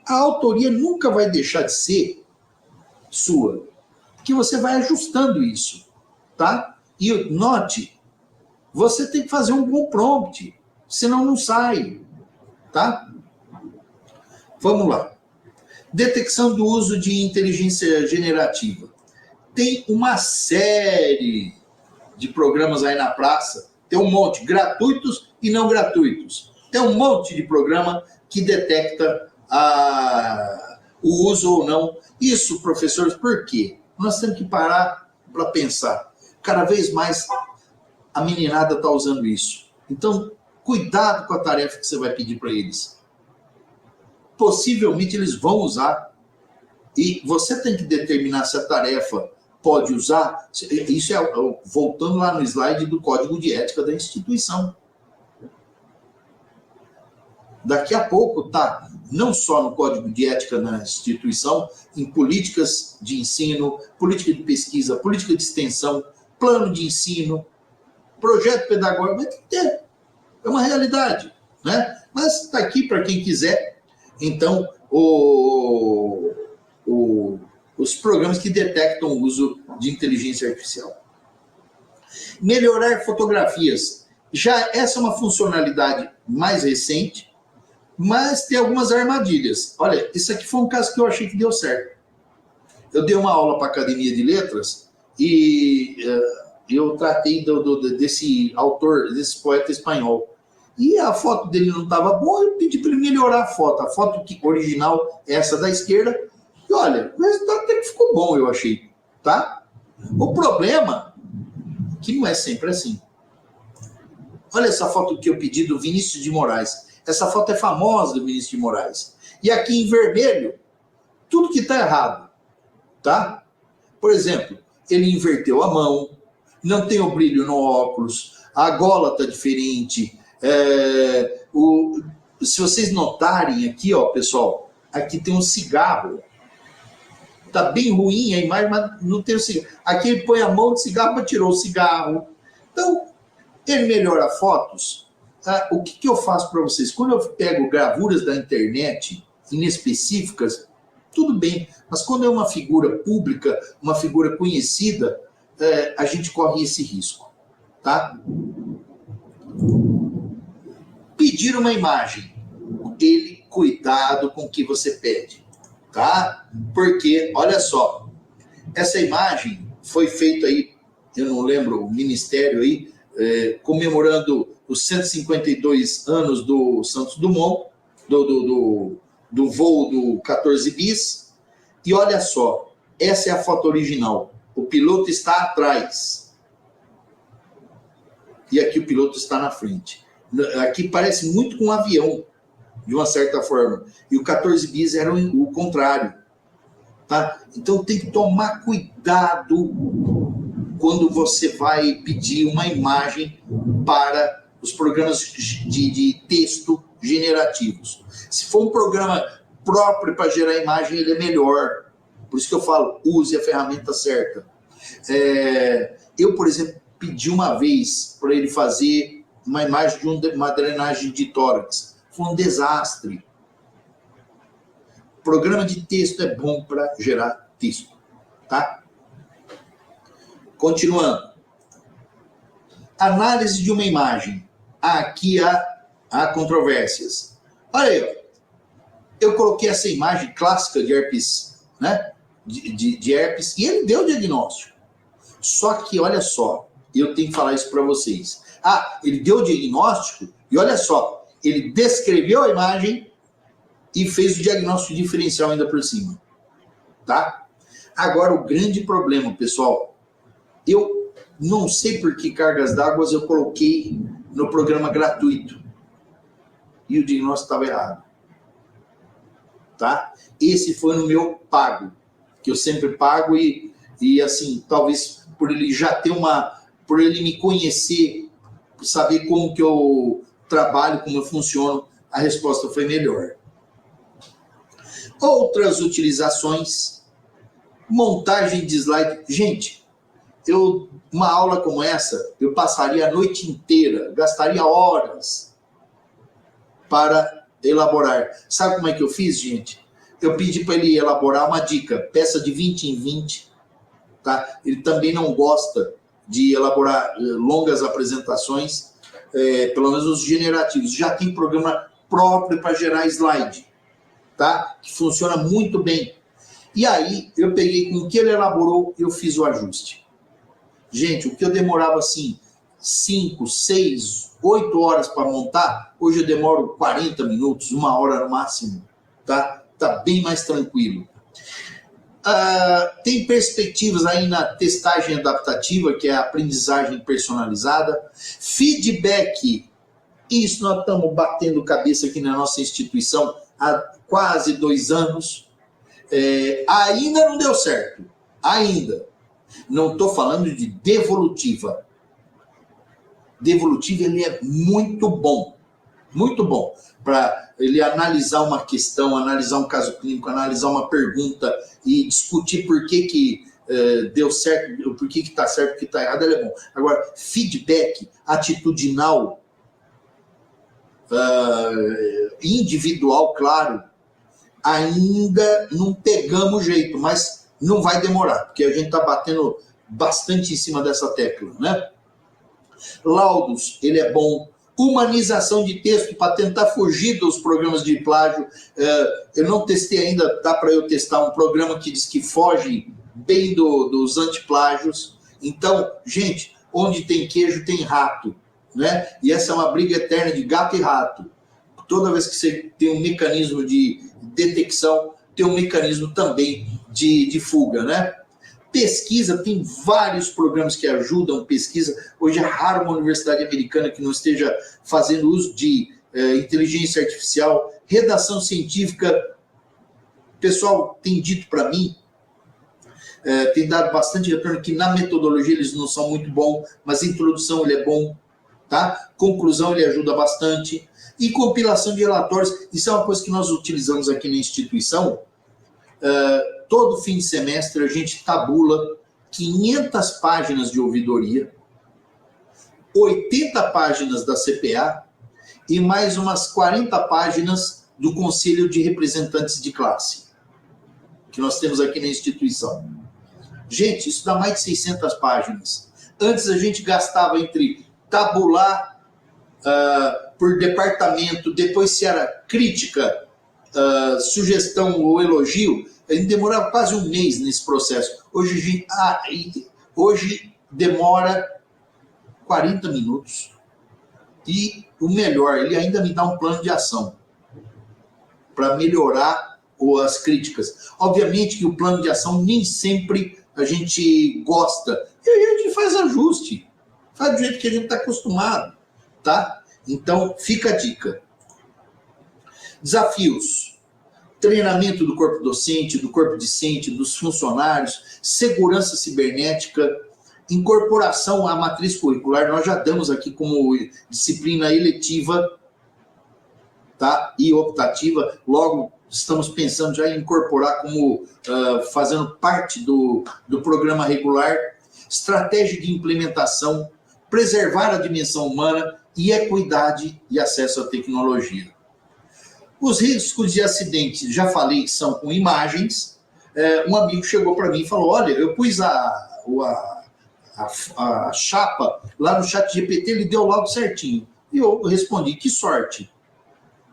a autoria nunca vai deixar de ser sua, porque você vai ajustando isso, tá? E note você tem que fazer um bom prompt, senão não sai, tá? Vamos lá. Detecção do uso de inteligência generativa. Tem uma série de programas aí na praça, tem um monte, gratuitos e não gratuitos. Tem um monte de programa que detecta o uso ou não. Isso, professores, por quê? Nós temos que parar para pensar. Cada vez mais a meninada está usando isso. Então, cuidado com a tarefa que você vai pedir para eles. Possivelmente eles vão usar. E você tem que determinar se a tarefa pode usar. Isso é voltando lá no slide do código de ética da instituição. Daqui a pouco tá não só no código de ética da instituição, em políticas de ensino, política de pesquisa, política de extensão, plano de ensino, projeto pedagógico, vai ter que ter. É uma realidade, né? Mas está aqui para quem quiser. Então, os programas que detectam o uso de inteligência artificial. Melhorar fotografias. Já essa é uma funcionalidade mais recente, mas tem algumas armadilhas. Olha, isso aqui foi um caso que eu achei que deu certo. Eu dei uma aula para a Academia de Letras e eu tratei desse autor, desse poeta espanhol. E a foto dele não estava boa, eu pedi para ele melhorar a foto. A foto original é essa da esquerda. E olha, o resultado até que ficou bom, eu achei. Tá? O problema é que não é sempre assim. Olha essa foto que eu pedi do Vinícius de Moraes. Essa foto é famosa do Vinícius de Moraes. E aqui em vermelho, tudo que está errado. Tá? Por exemplo, ele inverteu a mão, não tem o brilho no óculos, a gola está diferente. Se vocês notarem aqui, ó, pessoal, aqui tem um cigarro. Tá bem ruim a imagem, mas não tem o cigarro. Aqui ele põe a mão de cigarro, mas tirou o cigarro. Então, ele melhora fotos. Tá? O que eu faço para vocês? Quando eu pego gravuras da internet inespecíficas, tudo bem. Mas quando é uma figura pública, uma figura conhecida, a gente corre esse risco. Tá? Pedir uma imagem. Cuidado com o que você pede. Tá? Porque, olha só, essa imagem foi feita aí, eu não lembro, o Ministério aí, comemorando os 152 anos do Santos Dumont, do voo do 14 bis, e olha só, essa é a foto original, o piloto está atrás, e aqui o piloto está na frente. Aqui parece muito com um avião, de uma certa forma. E o 14 bis era o contrário. Tá? Então tem que tomar cuidado quando você vai pedir uma imagem para os programas de texto generativos. Se for um programa próprio para gerar imagem, ele é melhor. Por isso que eu falo, use a ferramenta certa. Eu, por exemplo, pedi uma vez para ele fazer uma imagem de uma drenagem de tórax. Foi um desastre. Programa de texto é bom para gerar texto, tá? Continuando. Análise de uma imagem. Aqui há controvérsias. Olha aí, ó. Eu coloquei essa imagem clássica de herpes, né? De herpes, e ele deu o diagnóstico. Só que, olha só, eu tenho que falar isso para vocês. Ele deu o diagnóstico, e olha só, ele descreveu a imagem e fez o diagnóstico diferencial ainda por cima. Tá? Agora, o grande problema, pessoal, eu não sei por que cargas d'água eu coloquei no programa gratuito. E o diagnóstico estava errado. Tá? Esse foi no meu pago, que eu sempre pago e assim, talvez por ele já ter por ele me conhecer, saber como que eu trabalho, como eu funciono, a resposta foi melhor. Outras utilizações, montagem de slide. Gente, uma aula como essa, eu passaria a noite inteira, gastaria horas para elaborar. Sabe como é que eu fiz, gente? Eu pedi para ele elaborar uma dica, peça de 20 em 20. Tá? Ele também não gosta de elaborar longas apresentações, pelo menos os generativos. Já tem programa próprio para gerar slide, tá? Que funciona muito bem. E aí, eu peguei com o que ele elaborou e eu fiz o ajuste. Gente, o que eu demorava assim 5, 6, 8 horas para montar, hoje eu demoro 40 minutos, 1 hora no máximo, tá? Tá bem mais tranquilo. Tem perspectivas aí na testagem adaptativa, que é a aprendizagem personalizada. Feedback, isso nós estamos batendo cabeça aqui na nossa instituição há quase 2 anos. Ainda não deu certo, ainda. Não estou falando de devolutiva. Devolutiva, ele é muito bom para ele analisar uma questão, analisar um caso clínico, analisar uma pergunta e discutir por que deu certo, por que está certo, por que está errado, ele é bom. Agora, feedback atitudinal, individual, claro, ainda não pegamos jeito, mas não vai demorar, porque a gente está batendo bastante em cima dessa tecla, né? Laudos, ele é bom. Humanização de texto para tentar fugir dos programas de plágio. Eu não testei ainda, dá para eu testar um programa que diz que foge bem dos antiplágios. Então, gente, onde tem queijo tem rato, né? E essa é uma briga eterna de gato e rato. Toda vez que você tem um mecanismo de detecção, tem um mecanismo também de fuga, né? Pesquisa, tem vários programas que ajudam pesquisa. Hoje é raro uma universidade americana que não esteja fazendo uso de inteligência artificial. Redação científica, o pessoal tem dito para mim, tem dado bastante retorno, que na metodologia eles não são muito bons, mas a introdução ele é bom, tá? Conclusão ele ajuda bastante. E compilação de relatórios, isso é uma coisa que nós utilizamos aqui na instituição. Todo fim de semestre a gente tabula 500 páginas de ouvidoria, 80 páginas da CPA e mais umas 40 páginas do Conselho de Representantes de Classe, que nós temos aqui na instituição. Gente, isso dá mais de 600 páginas. Antes a gente gastava entre tabular por departamento, depois se era crítica, sugestão ou elogio, a gente demorava quase 1 mês nesse processo. Hoje demora 40 minutos. E o melhor, ele ainda me dá um plano de ação para melhorar as críticas. Obviamente que o plano de ação nem sempre a gente gosta. E aí a gente faz ajuste. Faz do jeito que a gente está acostumado, tá? Então, fica a dica. Desafios. Treinamento do corpo docente, do corpo discente, dos funcionários, segurança cibernética, incorporação à matriz curricular. Nós já damos aqui como disciplina eletiva, tá? E optativa. Logo, estamos pensando já em incorporar como fazendo parte do programa regular. Estratégia de implementação, preservar a dimensão humana e equidade e acesso à tecnologia. Os riscos de acidente, já falei, que são com imagens. Um amigo chegou para mim e falou, olha, eu pus a chapa lá no chat GPT, ele deu logo certinho. E eu respondi, que sorte,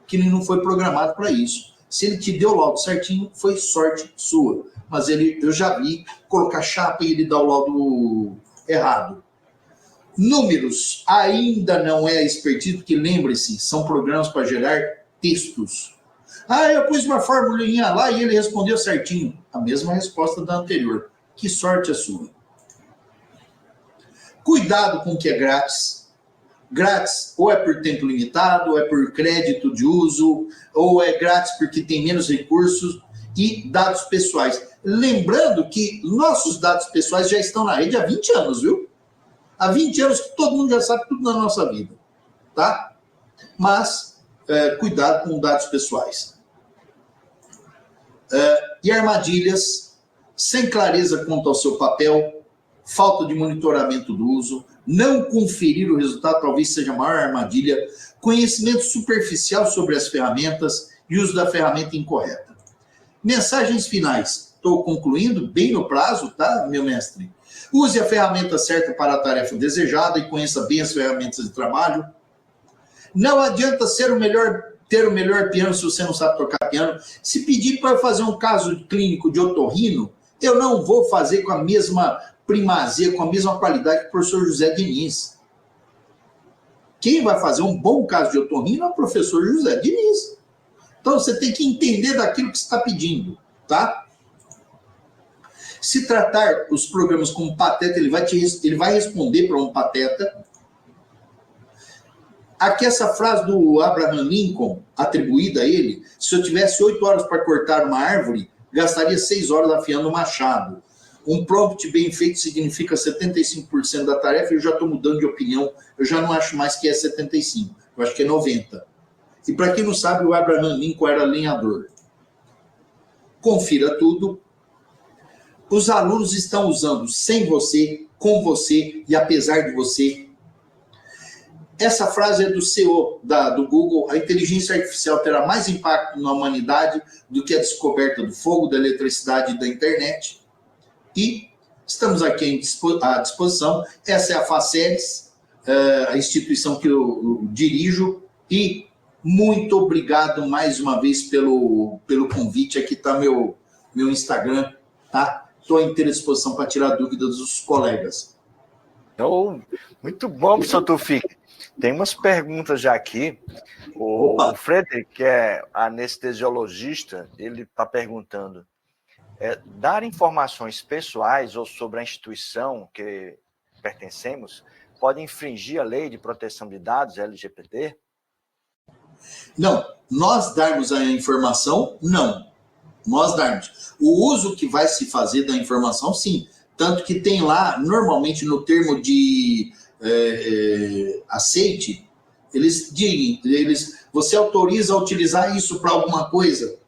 que ele não foi programado para isso. Se ele te deu logo certinho, foi sorte sua. Mas eu já vi colocar chapa e ele dar o laudo errado. Números, ainda não é expertise, porque lembre-se, são programas para gerar textos. Eu pus uma formulinha lá e ele respondeu certinho. A mesma resposta da anterior. Que sorte a sua. Cuidado com o que é grátis. Grátis ou é por tempo limitado, ou é por crédito de uso, ou é grátis porque tem menos recursos, e dados pessoais. Lembrando que nossos dados pessoais já estão na rede há 20 anos, viu? Há 20 anos que todo mundo já sabe tudo na nossa vida, tá? Mas cuidado com dados pessoais. E armadilhas, sem clareza quanto ao seu papel, falta de monitoramento do uso, não conferir o resultado, talvez seja a maior armadilha, conhecimento superficial sobre as ferramentas e uso da ferramenta incorreta. Mensagens finais. Estou concluindo bem no prazo, tá, meu mestre? Use a ferramenta certa para a tarefa desejada e conheça bem as ferramentas de trabalho. Não adianta ter o melhor piano se você não sabe tocar piano. Se pedir para fazer um caso clínico de otorrino, eu não vou fazer com a mesma primazia, com a mesma qualidade que o professor José Diniz. Quem vai fazer um bom caso de otorrino é o professor José Diniz. Então você tem que entender daquilo que você está pedindo, tá? Se tratar os programas como pateta, ele vai responder para um pateta. Aqui essa frase do Abraham Lincoln, atribuída a ele, se eu tivesse 8 horas para cortar uma árvore, gastaria 6 horas afiando o machado. Um prompt bem feito significa 75% da tarefa, eu já estou mudando de opinião, eu já não acho mais que é 75%, eu acho que é 90%. E para quem não sabe, o Abraham Lincoln era lenhador. Confira tudo. Os alunos estão usando sem você, com você e apesar de você. Essa frase é do CEO do Google. A inteligência artificial terá mais impacto na humanidade do que a descoberta do fogo, da eletricidade e da internet. E estamos aqui à disposição. Essa é a Faceres, a instituição que eu dirijo. E muito obrigado mais uma vez pelo convite. Aqui está meu Instagram, tá? Estou à inteira disposição para tirar dúvidas dos colegas. Oh, muito bom, professor Tufik. Tem umas perguntas já aqui. O Frederick, que é anestesiologista, ele está perguntando: dar informações pessoais ou sobre a instituição que pertencemos pode infringir a lei de proteção de dados LGPD? Não. Nós darmos a informação, não. Nós darmos. O uso que vai se fazer da informação, sim. Tanto que tem lá, normalmente no termo de aceite, eles dizem, você autoriza a utilizar isso para alguma coisa?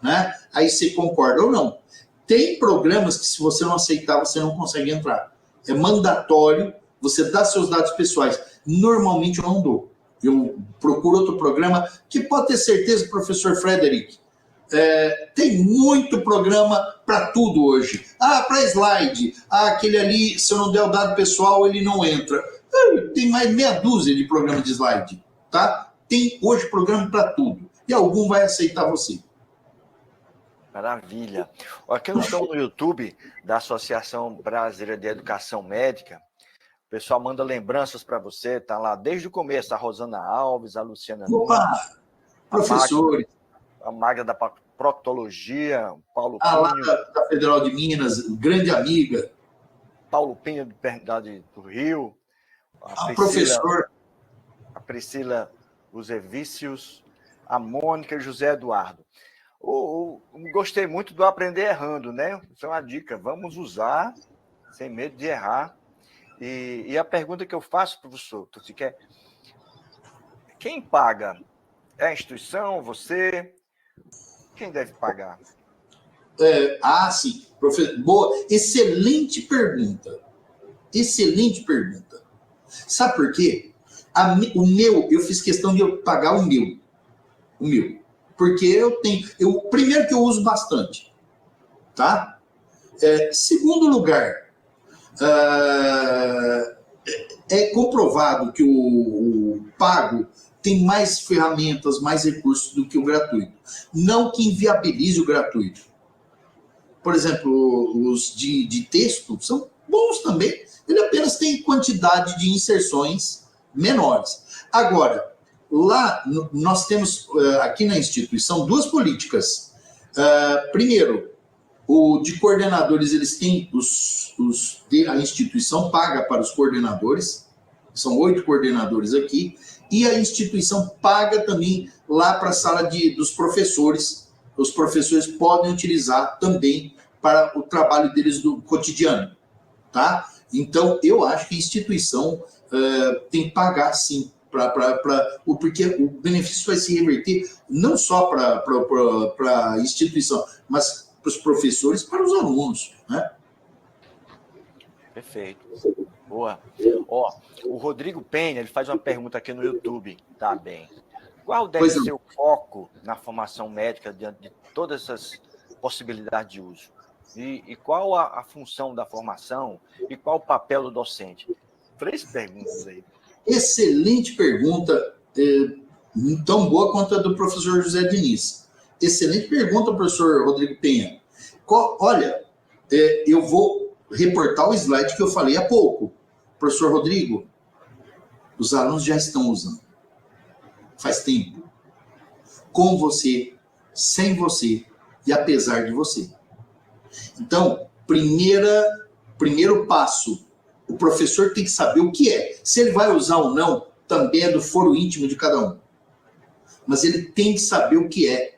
Né? Aí você concorda ou não. Tem programas que se você não aceitar, você não consegue entrar. É mandatório você dar seus dados pessoais. Normalmente eu não dou. Eu procuro outro programa que pode ter certeza, professor Frederick, tem muito programa para tudo hoje. Para slide. Aquele ali, se eu não der o dado pessoal, ele não entra. Tem mais meia dúzia de programa de slide. Tá? Tem hoje programa para tudo. E algum vai aceitar você. Maravilha. Aqui nós estamos no YouTube da Associação Brasileira de Educação Médica. O pessoal manda lembranças para você. Está lá desde o começo. A Rosana Alves, a Luciana Nunes, professores. A Magda da Proctologia, o Paulo Pinho. Lá da Federal de Minas, grande amiga. Paulo Pinho, do Rio. Professor. A Priscila Usevicius, a Mônica e o José Eduardo. Gostei muito do aprender errando, né? Isso é uma dica. Vamos usar sem medo de errar. E a pergunta que eu faço, professor, quem paga? É a instituição, você? Quem deve pagar? Sim. Boa. Excelente pergunta. Excelente pergunta. Sabe por quê? Eu fiz questão de eu pagar o meu. Porque primeiro que eu uso bastante. Tá? Segundo lugar, é comprovado que o pago tem mais ferramentas, mais recursos do que o gratuito. Não que inviabilize o gratuito. Por exemplo, os de texto são bons também. Ele apenas tem quantidade de inserções menores. Agora, lá nós temos, aqui na instituição, duas políticas. Primeiro, o de coordenadores, eles têm a instituição paga para os coordenadores, são 8 coordenadores aqui, e a instituição paga também lá para a sala dos professores. Os professores podem utilizar também para o trabalho deles do cotidiano, tá? Então, eu acho que a instituição tem que pagar, sim, porque o benefício vai se reverter não só para a instituição, mas para os professores, para os alunos, né? Perfeito. Boa. O Rodrigo Penha, ele faz uma pergunta aqui no YouTube. Tá bem. Qual deve ser o foco na formação médica diante de todas essas possibilidades de uso? E qual a função da formação e qual o papel do docente? 3 perguntas aí. Excelente pergunta, tão boa quanto a do professor José Diniz. Excelente pergunta, professor Rodrigo Penha. Olha, eu vou reportar o slide que eu falei há pouco. Professor Rodrigo, os alunos já estão usando. Faz tempo. Com você, sem você e apesar de você. Então, primeiro passo, o professor tem que saber o que é. Se ele vai usar ou não, também é do foro íntimo de cada um. Mas ele tem que saber o que é.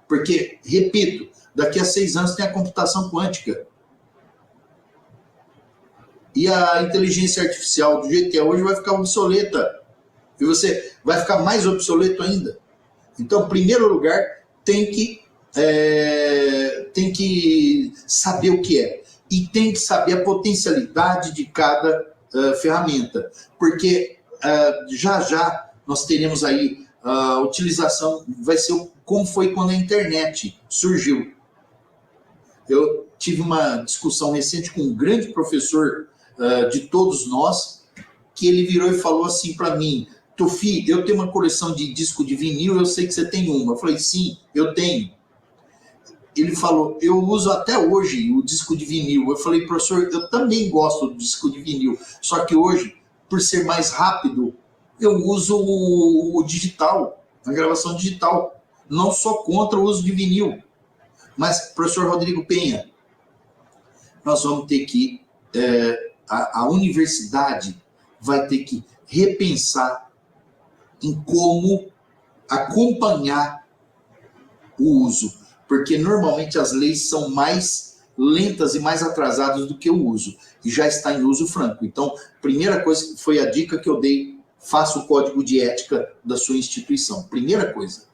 Porque, repito, daqui a 6 anos tem a computação quântica. E a inteligência artificial, do jeito que é hoje, vai ficar obsoleta. E você vai ficar mais obsoleto ainda. Então, em primeiro lugar, tem que saber o que é. E tem que saber a potencialidade de cada ferramenta. Porque já nós teremos aí a utilização, vai ser como foi quando a internet surgiu. Eu tive uma discussão recente com um grande professor de todos nós, que ele virou e falou assim para mim: Tufi, eu tenho uma coleção de disco de vinil, eu sei que você tem uma. Eu falei, sim, eu tenho. Ele falou, eu uso até hoje o disco de vinil. Eu falei, professor, eu também gosto do disco de vinil, só que hoje, por ser mais rápido, eu uso o digital, a gravação digital. Não sou contra o uso de vinil. Mas, professor Rodrigo Penha, nós vamos ter que... a universidade vai ter que repensar em como acompanhar o uso, porque normalmente as leis são mais lentas e mais atrasadas do que o uso, e já está em uso franco. Então, primeira coisa, foi a dica que eu dei, faça o código de ética da sua instituição. Primeira coisa.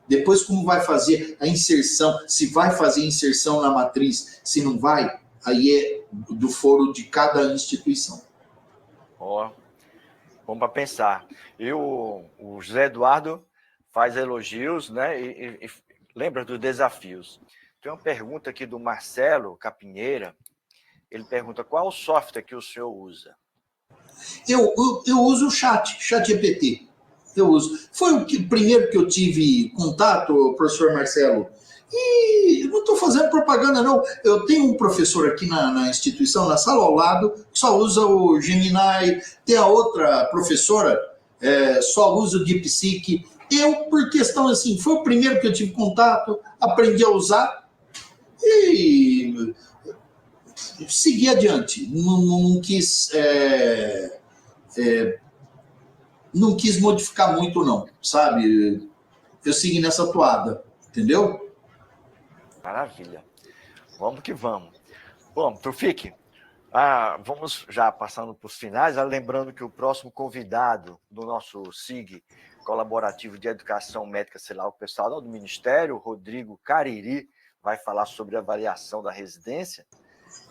Depois, como vai fazer a inserção, se vai fazer inserção na matriz, se não vai, aí é do foro de cada instituição. Ó, bom para pensar. E o José Eduardo faz elogios, né? E lembra dos desafios. Tem uma pergunta aqui do Marcelo Capinheira. Ele pergunta, qual o software que o senhor usa? Eu uso o ChatGPT. Eu uso. Foi o primeiro que eu tive contato, professor Marcelo. E eu não estou fazendo propaganda, não. Eu tenho um professor aqui na instituição, na sala ao lado, que só usa o Gemini. Tem a outra professora, só usa o DeepSeek. Eu, por questão assim, foi o primeiro que eu tive contato, aprendi a usar e segui adiante. Não quis modificar muito, não, sabe? Eu segui nessa toada, entendeu? Maravilha. Vamos que vamos. Bom, Tufik, vamos já passando para os finais, lembrando que o próximo convidado do nosso SIG Colaborativo de Educação Médica, sei lá, o pessoal do Ministério, Rodrigo Cariri, vai falar sobre a avaliação da residência.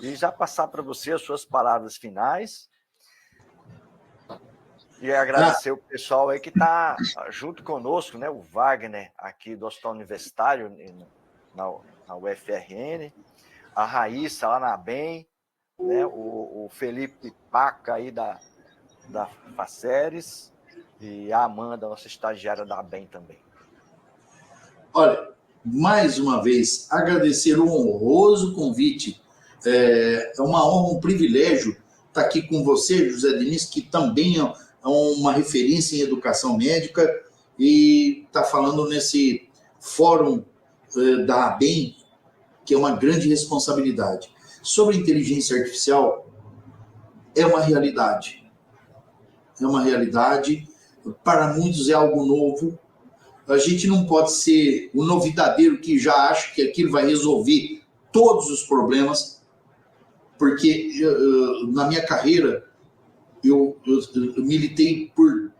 E já passar para você as suas palavras finais. E agradecer o pessoal aí que está junto conosco, né? O Wagner, aqui do Hospital Universitário, na UFRN, a Raíssa, lá na ABEM, né? O Felipe Paca, aí da Faceres, e a Amanda, nossa estagiária da ABEM também. Olha, mais uma vez, agradecer o honroso convite. É uma honra, um privilégio estar aqui com você, José Diniz, que também é uma referência em educação médica e está falando nesse fórum da ABEM, que é uma grande responsabilidade. Sobre inteligência artificial, é uma realidade. É uma realidade. Para muitos é algo novo. A gente não pode ser o novidadeiro que já acha que aquilo vai resolver todos os problemas, porque na minha carreira eu militei por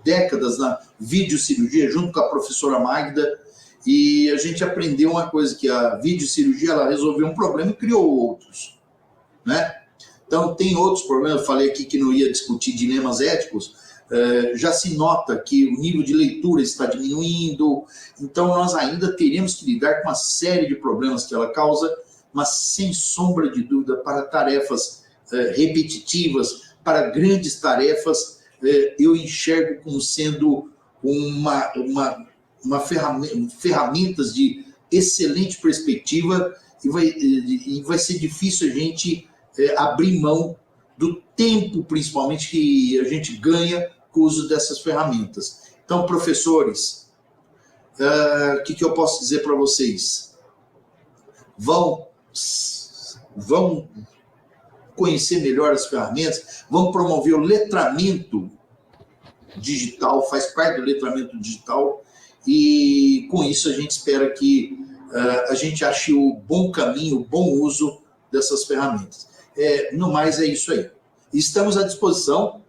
décadas na videocirurgia junto com a professora Magda, e a gente aprendeu uma coisa, que a videocirurgia ela resolveu um problema e criou outros, né? Então tem outros problemas. Eu falei aqui que não ia discutir dilemas éticos. Já se nota que o nível de leitura está diminuindo, então nós ainda teremos que lidar com uma série de problemas que ela causa, mas sem sombra de dúvida, para tarefas repetitivas, para grandes tarefas, eu enxergo como sendo uma ferramentas de excelente perspectiva e vai ser difícil a gente abrir mão do tempo, principalmente, que a gente ganha com o uso dessas ferramentas. Então, professores, o que eu posso dizer para vocês? Vão conhecer melhor as ferramentas, vão promover o letramento digital, faz parte do letramento digital, e com isso a gente espera que a gente ache o bom caminho, o bom uso dessas ferramentas. No mais, é isso aí. Estamos à disposição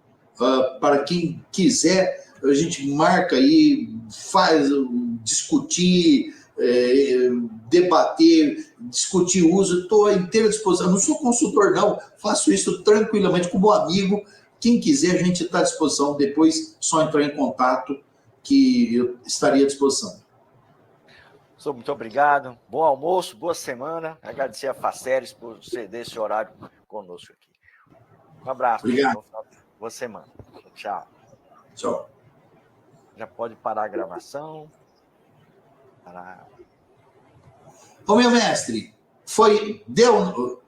para quem quiser, a gente marca aí, faz, discutir, debater, discutir o uso, estou à inteira disposição. Não sou consultor, não, faço isso tranquilamente como amigo. Quem quiser, a gente está à disposição. Depois, só entrar em contato que eu estaria à disposição. Muito obrigado. Bom almoço, boa semana. Agradecer a Faceres por ceder esse horário conosco aqui. Um abraço. Obrigado. Boa semana. Tchau. Tchau. Já pode parar a gravação. Parar. Ô, meu mestre, deu...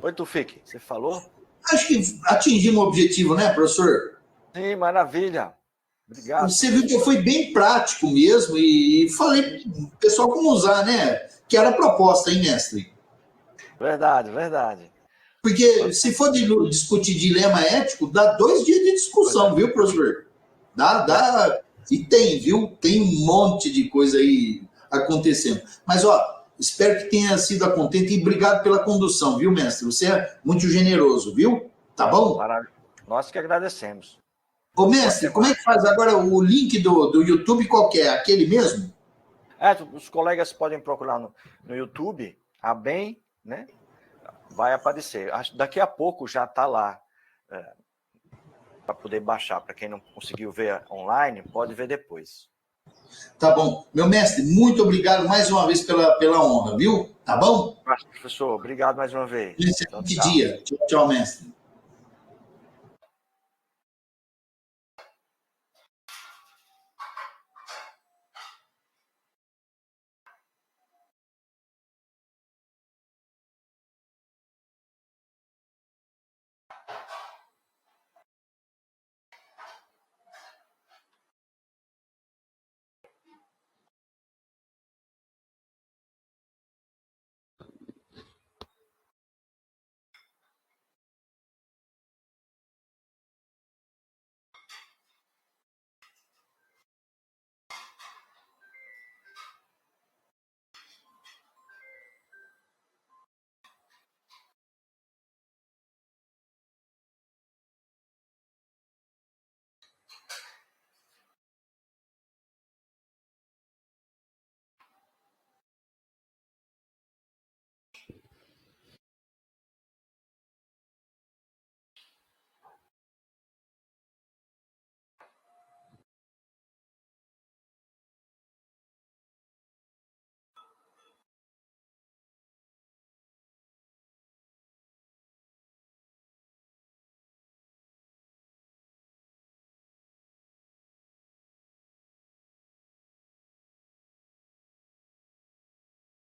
Oi, Tufik, você falou? Acho que atingimos o objetivo, né, professor? Sim, maravilha. Obrigado. Você viu que eu fui bem prático mesmo e falei pro pessoal como usar, né? Que era a proposta, hein, mestre? Verdade, verdade. Porque se for discutir dilema ético, dá 2 dias de discussão, viu, professor? Dá. E tem, viu? Tem um monte de coisa aí acontecendo. Mas, ó, espero que tenha sido a contente e obrigado pela condução, viu, mestre? Você é muito generoso, viu? Tá bom? Maravilha. Nós que agradecemos. Ô, mestre, como é que faz agora o link do YouTube? Qual que é? Aquele mesmo? Os colegas podem procurar no YouTube, a BEM, né? Vai aparecer. Daqui a pouco já está lá para poder baixar. Para quem não conseguiu ver online, pode ver depois. Tá bom. Meu mestre, muito obrigado mais uma vez pela honra, viu? Tá bom? Professor, obrigado mais uma vez. Excelente dia. Tchau, tchau, mestre.